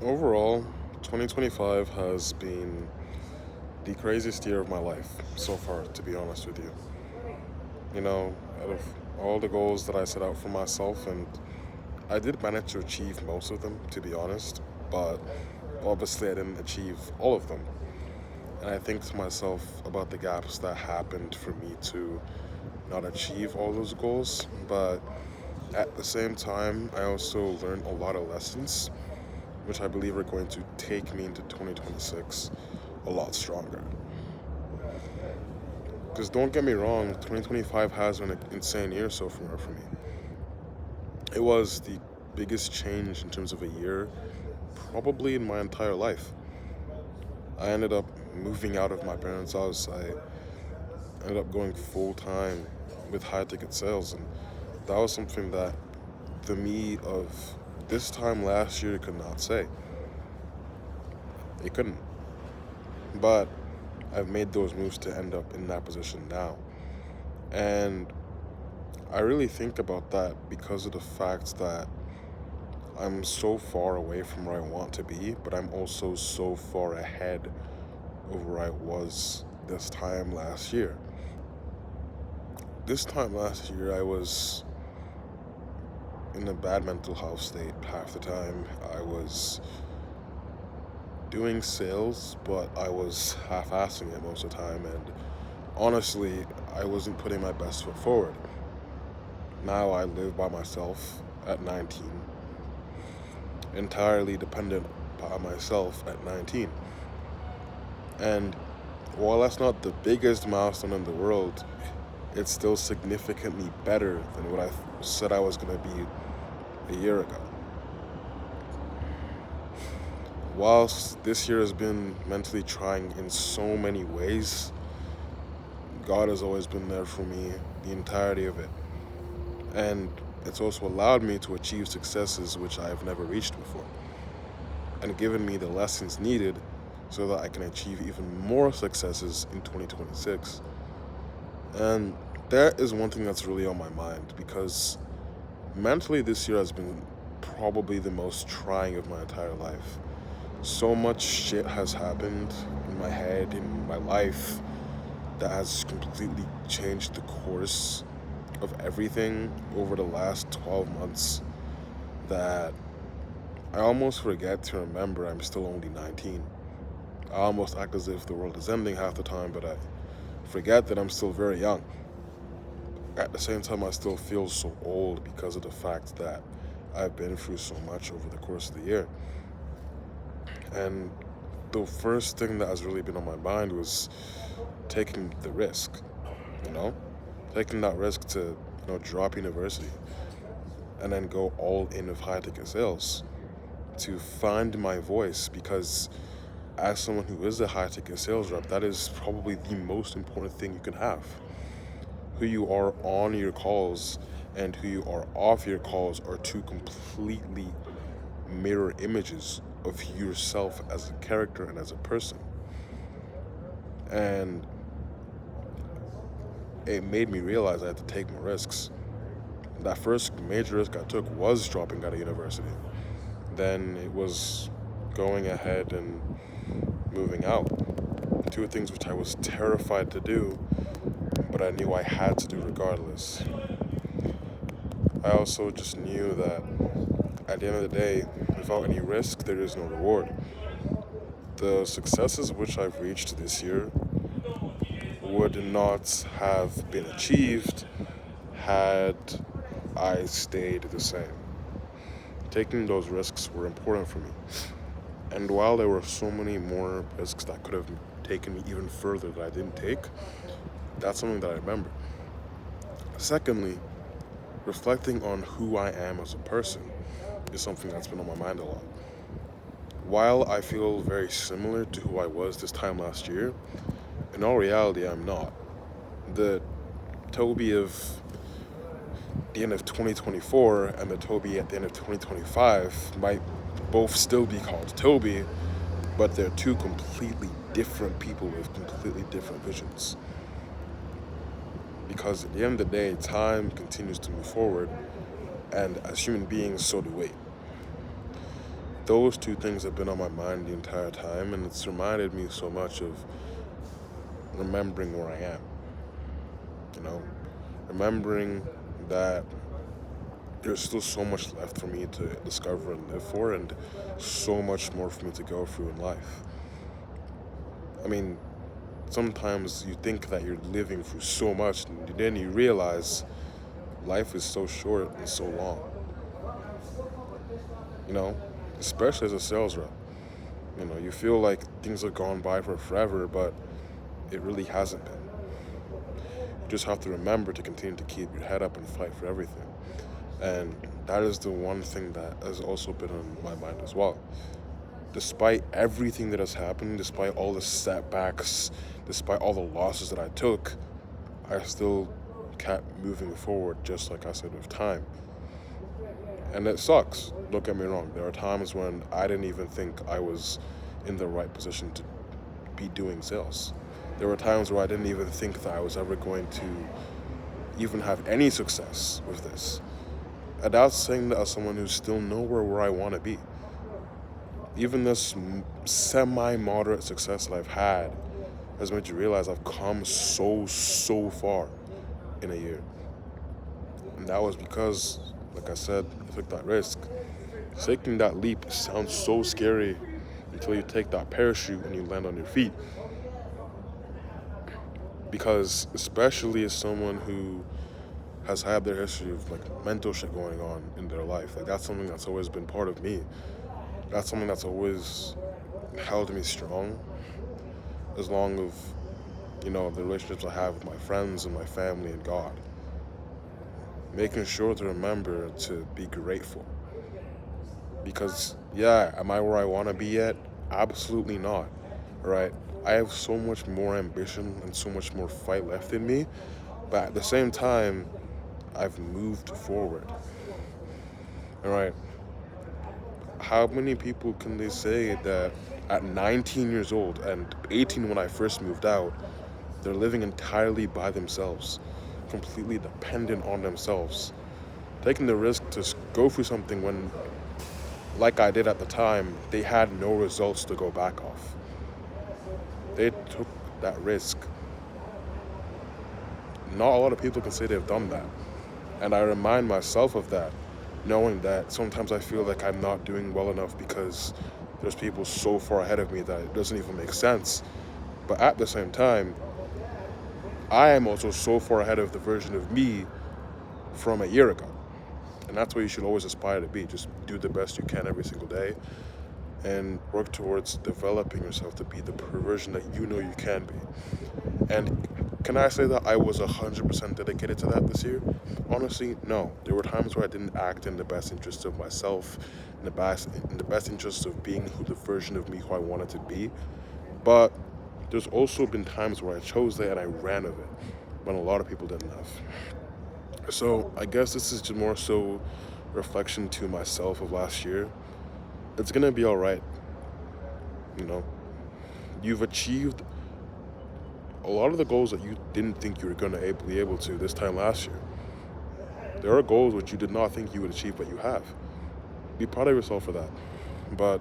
Overall, 2025 has been the craziest year of my life so far, to be honest with you. Out of all the goals that I set out for myself, and I did manage to achieve most of them, to be honest, but obviously I didn't achieve all of them. And I think to myself about the gaps that happened for me to not achieve all those goals, but at the same time, I also learned a lot of lessons which I believe are going to take me into 2026 a lot stronger. Because don't get me wrong, 2025 has been an insane year so far for me. It was the biggest change in terms of a year, probably in my entire life. I ended up moving out of my parents' house. I ended up going full time with high ticket sales, and that was something that the me of this time last year could not say. It couldn't. But I've made those moves to end up in that position now. And I really think about that because of the fact that I'm so far away from where I want to be, but I'm also so far ahead of where I was this time last year. This time last year, I was in a bad mental health state half the time. I was doing sales, but I was half assing it most of the time, and honestly, I wasn't putting my best foot forward. Now I live by myself at 19, entirely dependent by myself at 19. And while that's not the biggest milestone in the world, it's still significantly better than what I said I was going to be a year ago. Whilst this year has been mentally trying in so many ways, God has always been there for me the entirety of it. And it's also allowed me to achieve successes which I've never reached before, and given me the lessons needed so that I can achieve even more successes in 2026. And that is one thing that's really on my mind because mentally this year has been probably the most trying of my entire life. So much shit has happened in my head, in my life, that has completely changed the course of everything over the last 12 months that I almost forget to remember I'm still only 19. I almost act as if the world is ending half the time, but I forget that I'm still very young. At the same time, I still feel so old because of the fact that I've been through so much over the course of the year. And the first thing that has really been on my mind was taking the risk, you know? Taking that risk to, drop university and then go all in with high ticket sales to find my voice because as someone who is a high ticket sales rep, that is probably the most important thing you can have. Who you are on your calls and who you are off your calls are two completely mirror images of yourself as a character and as a person. And it made me realize I had to take more risks. That first major risk I took was dropping out of university. Then it was going ahead and moving out. Two things which I was terrified to do, but I knew I had to do regardless. I also just knew that at the end of the day, without any risk, there is no reward. The successes which I've reached this year would not have been achieved had I stayed the same. Taking those risks were important for me. And while there were so many more risks that could have taken me even further that I didn't take, that's something that I remember. Secondly, reflecting on who I am as a person is something that's been on my mind a lot. While I feel very similar to who I was this time last year, in all reality, I'm not. The Toby of the end of 2024 and the Toby at the end of 2025 might both still be called Toby, but they're two completely different people with completely different visions. Because at the end of the day, time continues to move forward, and as human beings, so do we. those two things have been on my mind the entire time, and it's reminded me so much of remembering where I am, you know, remembering that there's still so much left for me to discover and live for, and so much more for me to go through in life. I mean, sometimes you think that you're living through so much, and then you realize life is so short and so long, you know, especially as a sales rep. You know, you feel like things have gone by for forever, but it really hasn't been. You just have to remember to continue to keep your head up and fight for everything. And that is the one thing that has also been on my mind as well. Despite everything that has happened, despite all the setbacks, despite all the losses that I took, I still kept moving forward, just like I said, with time. And it sucks, don't get me wrong. There are times when I didn't even think I was in the right position to be doing sales. There were times where I didn't even think that I was ever going to even have any success with this. And that's saying that as someone who's still nowhere where I want to be. Even this semi-moderate success that I've had has made you realize I've come so far in a year. And that was because, like I said, I took that risk. Taking that leap sounds so scary until you take that parachute and you land on your feet. Because especially as someone who has had their history of like mental shit going on in their life, like that's something that's always been part of me. That's something that's always held me strong, as long as, you know, the relationships I have with my friends and my family and God. Making sure to remember to be grateful. Because, yeah, am I where I want to be yet? Absolutely not, right? I have so much more ambition and so much more fight left in me, but at the same time, I've moved forward, all right? How many people can they say that at 19 years old and 18 when I first moved out, they're living entirely by themselves, completely dependent on themselves, taking the risk to go through something when, like I did at the time, they had no results to go back off. They took that risk. Not a lot of people can say they've done that. And I remind myself of that, knowing that sometimes I feel like I'm not doing well enough because there's people so far ahead of me that it doesn't even make sense. But at the same time, I am also so far ahead of the version of me from a year ago. And that's what you should always aspire to be. Just do the best you can every single day and work towards developing yourself to be the version that you know you can be. And can I say that I was 100% dedicated to that this year? Honestly, no. There were times where I didn't act in the best interest of myself, in the best interest of being the version of me who I wanted to be. But there's also been times where I chose that and I ran with it, when a lot of people didn't have. So I guess this is just more so reflection to myself of last year. It's gonna be all right. You know, you've achieved a lot of the goals that you didn't think you were gonna be able to this time last year. There are goals which you did not think you would achieve, but you have. Be proud of yourself for that. But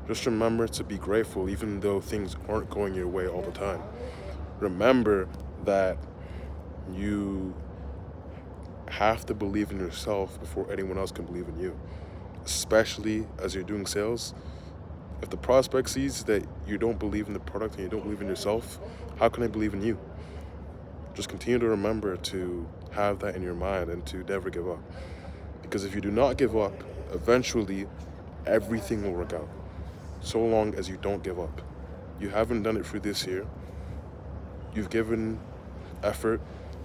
just remember to be grateful, even though things aren't going your way all the time. Remember that you have to believe in yourself before anyone else can believe in you, especially as you're doing sales. If the prospect sees that you don't believe in the product and you don't believe in yourself, how can they believe in you? Just continue to remember to have that in your mind and to never give up. Because if you do not give up, eventually everything will work out. So long as you don't give up. You haven't done it through this year. You've given effort.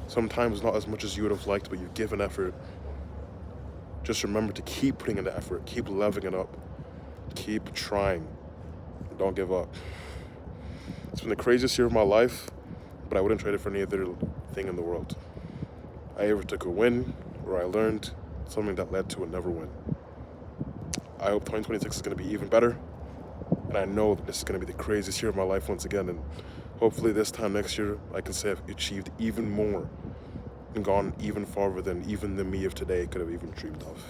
Sometimes not as much as you would have liked, but you've given effort. Just remember to keep putting in the effort, keep leveling it up, keep trying. Don't give up. It's been the craziest year of my life, but I wouldn't trade it for any other thing in the world. I ever took a win, or I learned something that led to another win. I hope 2026 is going to be even better, and I know that this is going to be the craziest year of my life once again, and hopefully this time next year I can say I've achieved even more and gone even farther than even the me of today could have even dreamed of.